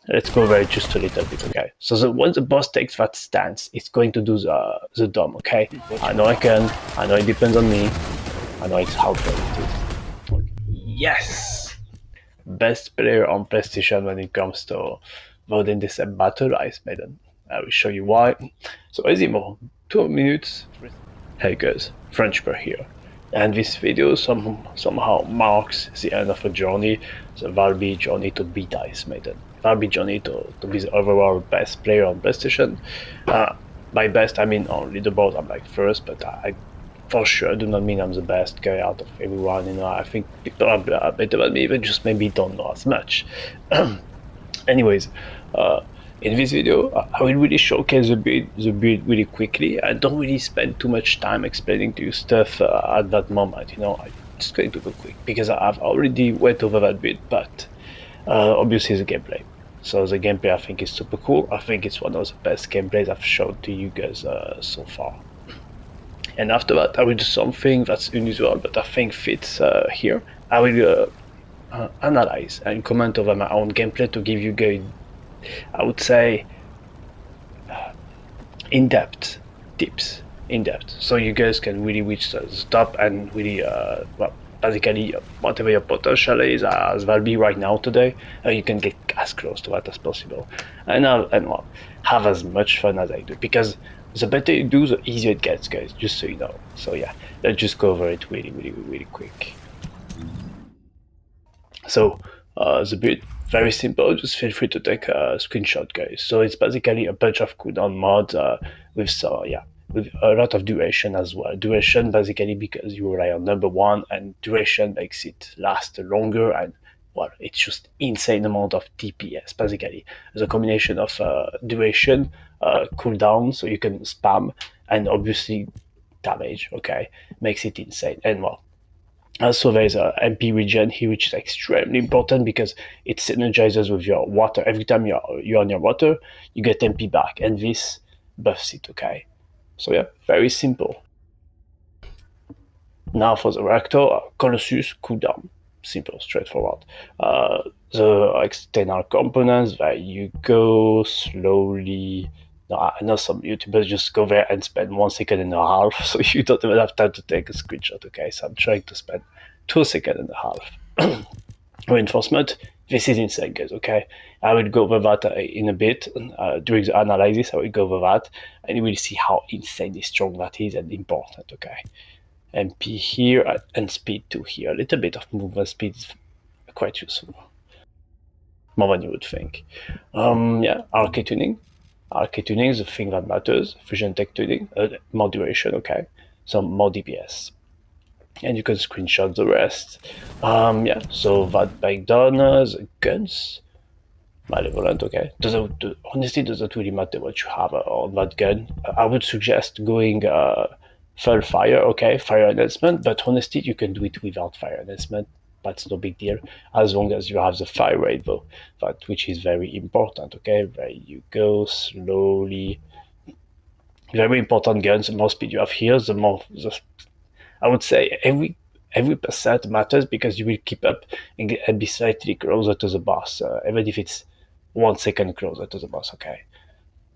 Let's go over it just a little bit, okay? So when the boss takes that stance, it's going to do the dome, okay? I know I can, I know it depends on me, I know it's how good it is. Yes! Best player on PlayStation when it comes to voting this battle ice Maiden. I will show you why. So Ezimo, 2 minutes. Hey guys, French per here. And this video somehow marks the end of a journey, the Valby journey to beat Ice Maiden. Valby journey to be the overall best player on PlayStation. By best, I mean on leaderboard, I'm like first, but I for sure do not mean I'm the best guy out of everyone. You know, I think people are better than me, but just maybe don't know as much. Anyways, in this video, I will really showcase the build really quickly. I don't really spend too much time explaining to you stuff at that moment. You know, I'm just going to go quick because I've already went over that bit. But obviously, the gameplay. So the gameplay I think is super cool. I think it's one of the best gameplays I've showed to you guys so far. And after that, I will do something that's unusual, but I think fits here. I will analyze and comment over my own gameplay to give you guys, I would say, in-depth tips. In-depth. So you guys can really reach the top and really, well, basically, whatever your potential is as Valby right now today, you can get as close to that as possible. And well, have as much fun as I do. Because the better you do, the easier it gets, guys, just so you know. So yeah, let's just go over it really quick. So the build, very simple, just feel free to take a screenshot, guys. So it's basically a bunch of cooldown mods with a lot of duration as well. Duration basically because you rely on number one, and duration makes it last longer, and well, it's just insane amount of DPS basically. There's a combination of duration, cooldown, so you can spam, and obviously damage, okay, makes it insane. And well, also there's a MP regen here, which is extremely important because it synergizes with your water. Every time you're on your water, you get MP back, and this buffs it, okay? So yeah, very simple. Now for the reactor, Colossus cooldown. Simple, straightforward. The external components, there you go, slowly. Now, I know some YouTubers just go there and spend 1 second and a half, so you don't even have time to take a screenshot, okay? So I'm trying to spend 2 seconds and a half. Reinforcement, this is insane, guys, okay? I will go over that in a bit. During the analysis, I will go over that, and you will see how insanely strong that is and important, okay? MP here, and speed 2 here. A little bit of movement speed is quite useful. More than you would think. Yeah, arcade tuning. Arcade tuning is the thing that matters. Fusion tech tuning, more duration, okay? Some more DPS. And you can screenshot the rest. Yeah, so that breakdown, the guns, malevolent, okay? Honestly, doesn't really matter what you have on that gun. I would suggest going full fire, okay, fire enhancement, but honestly, you can do it without fire enhancement. That's no big deal, as long as you have the fire rate, though, which is very important, okay? There you go, slowly. Very important guns. The more speed you have here, the more, I would say, every percent matters because you will keep up and be slightly closer to the boss, even if it's 1 second closer to the boss, okay?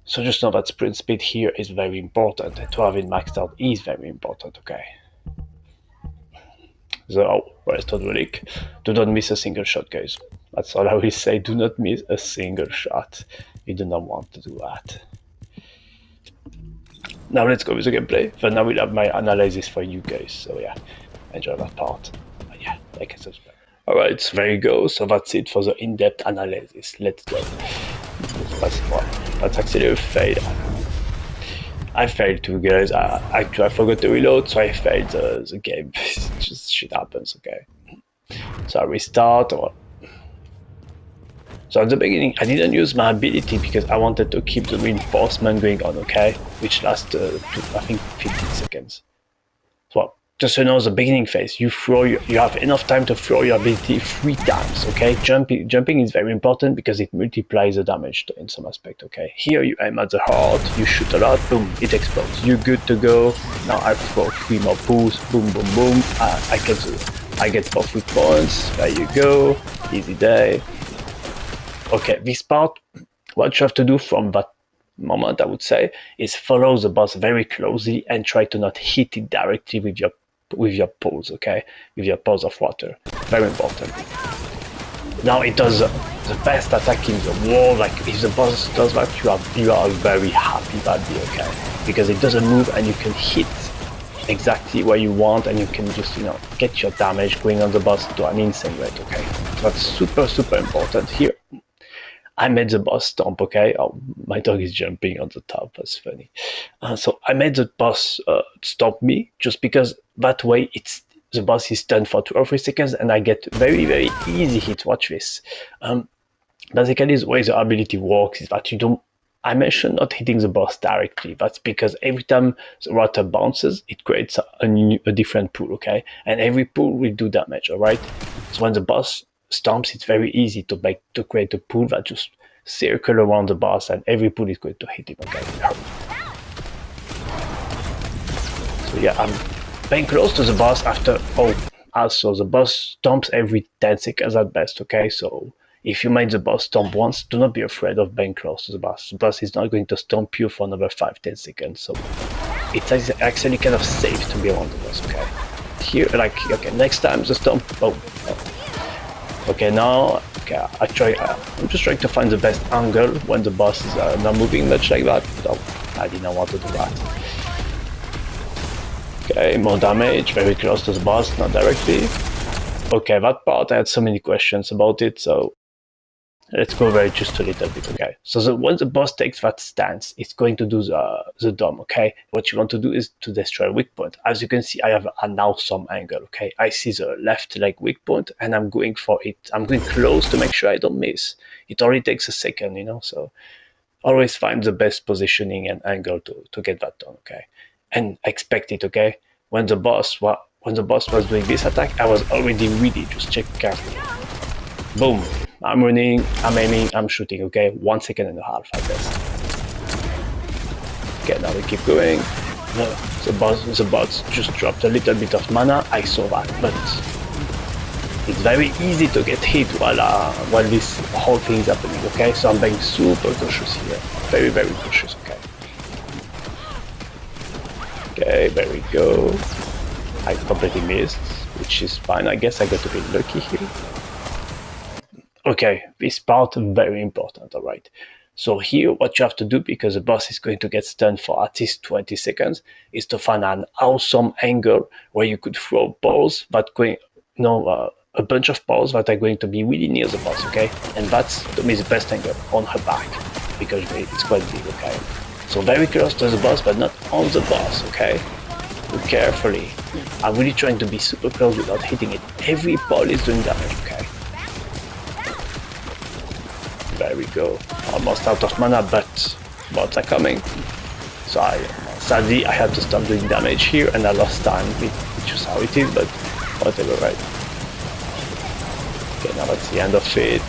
So just know that sprint speed here is very important, and to have it maxed out is very important, okay? So, rest of the relic. Do not miss a single shot, guys. That's all I will say. Do not miss a single shot. You do not want to do that. Now let's go with the gameplay. Then I will have my analysis for you guys. So yeah, enjoy that part. But yeah, like and subscribe. Alright, so there you go. So that's it for the in-depth analysis. Let's go. That's actually a fail. I failed too, guys. I forgot to reload, so I failed the game. Just shit happens, okay? So I restart. So at the beginning, I didn't use my ability because I wanted to keep the reinforcement going on, okay? Which lasts, I think, 15 seconds. So, just so you know, the beginning phase, you have enough time to throw your ability 3 times, okay? Jumping is very important because it multiplies the damage in some aspect, okay? Here you aim at the heart, you shoot a lot, boom, it explodes. You're good to go. Now I throw 3 more pulls, boom, boom, boom. I get 4 free points. There you go. Easy day. Okay, this part, what you have to do from that moment, I would say, is follow the boss very closely and try to not hit it directly with your paws, okay? With your paws of water. Very important. Now it does the best attack in the world. Like if the boss does that, you are very happy Valby, okay? Because it doesn't move and you can hit exactly where you want, and you can just get your damage going on the boss to an insane rate, okay? So that's super important here. I made the boss stomp, okay? Oh, my dog is jumping on the top, that's funny. So I made the boss stomp me, just because that way the boss is stunned for 2 or 3 seconds and I get very easy hit. Watch this. Basically the way the ability works is that I mentioned not hitting the boss directly. That's because every time the water bounces, it creates a different pool, okay? And every pool will do damage, alright? So when the boss stomps, it's very easy to create a pool that just circle around the boss, and every pool is going to hit him, okay? So yeah, I'm being close to the boss after. Also the boss stomps every 10 seconds at best, okay? So if you made the boss stomp once, do not be afraid of being close to the boss. The boss is not going to stomp you for another 5-10 seconds, so it's actually kind of safe to be around the boss, okay? Here, okay, next time the stomp. Okay, now, okay, I'm just trying to find the best angle when the boss is not moving much like that. So I did not want to do that. Okay, more damage, very close to the boss, not directly. Okay, that part I had so many questions about it, so let's go over it just a little bit, okay? So when the boss takes that stance, it's going to do the dome, okay? What you want to do is to destroy a weak point. As you can see, I have an awesome angle, okay? I see the left leg weak point, and I'm going for it. I'm going close to make sure I don't miss. It only takes a second, so always find the best positioning and angle to get that done, okay? And expect it, okay? When the boss was doing this attack, I was already ready. Just check carefully. Boom. I'm running, I'm aiming, I'm shooting, okay? 1.5 seconds at best. Okay, now we keep going. The boss just dropped a little bit of mana, I saw that, but it's very easy to get hit while this whole thing is happening, okay? So I'm being super cautious here. Very cautious, okay? Okay, there we go. I completely missed, which is fine. I guess I got a bit lucky here. Okay, this part very important, alright. So here what you have to do, because the boss is going to get stunned for at least 20 seconds, is to find an awesome angle where you could throw balls that going, a bunch of balls that are going to be really near the boss, okay? And that's, to me, the best angle, on her back, because it's quite big, okay? So very close to the boss, but not on the boss, okay? Look carefully. I'm really trying to be super close without hitting it. Every ball is doing damage, okay? There we go. Almost out of mana, but bots are coming. So sadly I had to stop doing damage here, and I lost time, which is how it is, but whatever, right? Okay, now that's the end of it.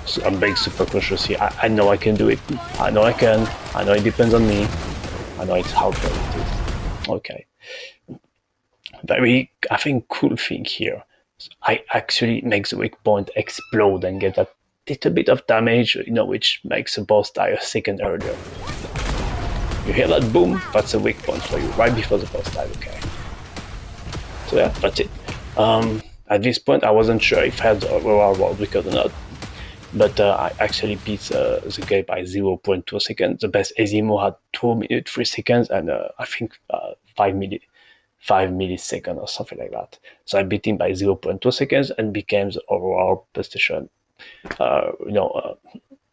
So I'm being super cautious here. I know I can do it. I know I can. I know it depends on me. I know it's how good it is. Okay. Very, I think, cool thing here. I actually make the weak point explode and get a little bit of damage, which makes the boss die a second earlier. You hear that boom? That's a weak point for you, right before the boss died, okay? So yeah, that's it. At this point, I wasn't sure if I had the overall world record or not, but I actually beat the game by 0.2 seconds. The best Azimo had 2 minutes, 3 seconds, and I think 5 milliseconds or something like that. So I beat him by 0.2 seconds and became the overall PlayStation,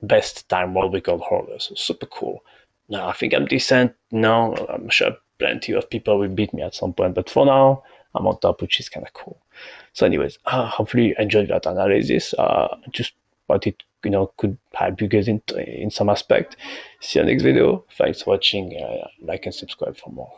best time world record holder. So super cool. Now I think I'm decent. Now I'm sure plenty of people will beat me at some point, but for now I'm on top, which is kind of cool. So anyways, hopefully you enjoyed that analysis. Just what it could help you guys in some aspect. See you next video. Thanks for watching. Like and subscribe for more.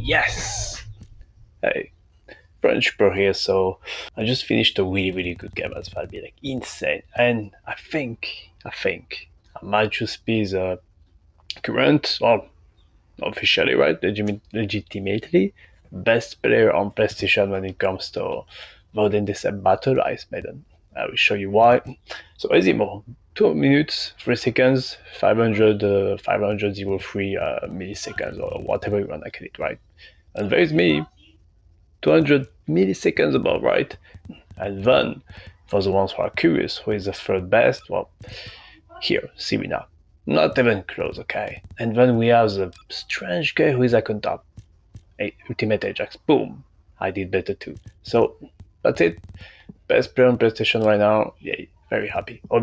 Yes! Hey, French pro here, so I just finished a really good game as Valby, like insane. And I think I might just be the current, well, officially, right, legitimately best player on PlayStation when it comes to voting this battle ice Maiden. I will show you why. So easy more. 2 minutes, 3 seconds, 503 milliseconds, or whatever you want to call it, right? And there is me, 200 milliseconds above, right? And then, for the ones who are curious, who is the third best? Well, here, Serena. Not even close, okay? And then we have the strange guy who is like on top. Hey, Ultimate Ajax, boom! I did better too. So, that's it. Best player on PlayStation right now. Yay, very happy. Obviously,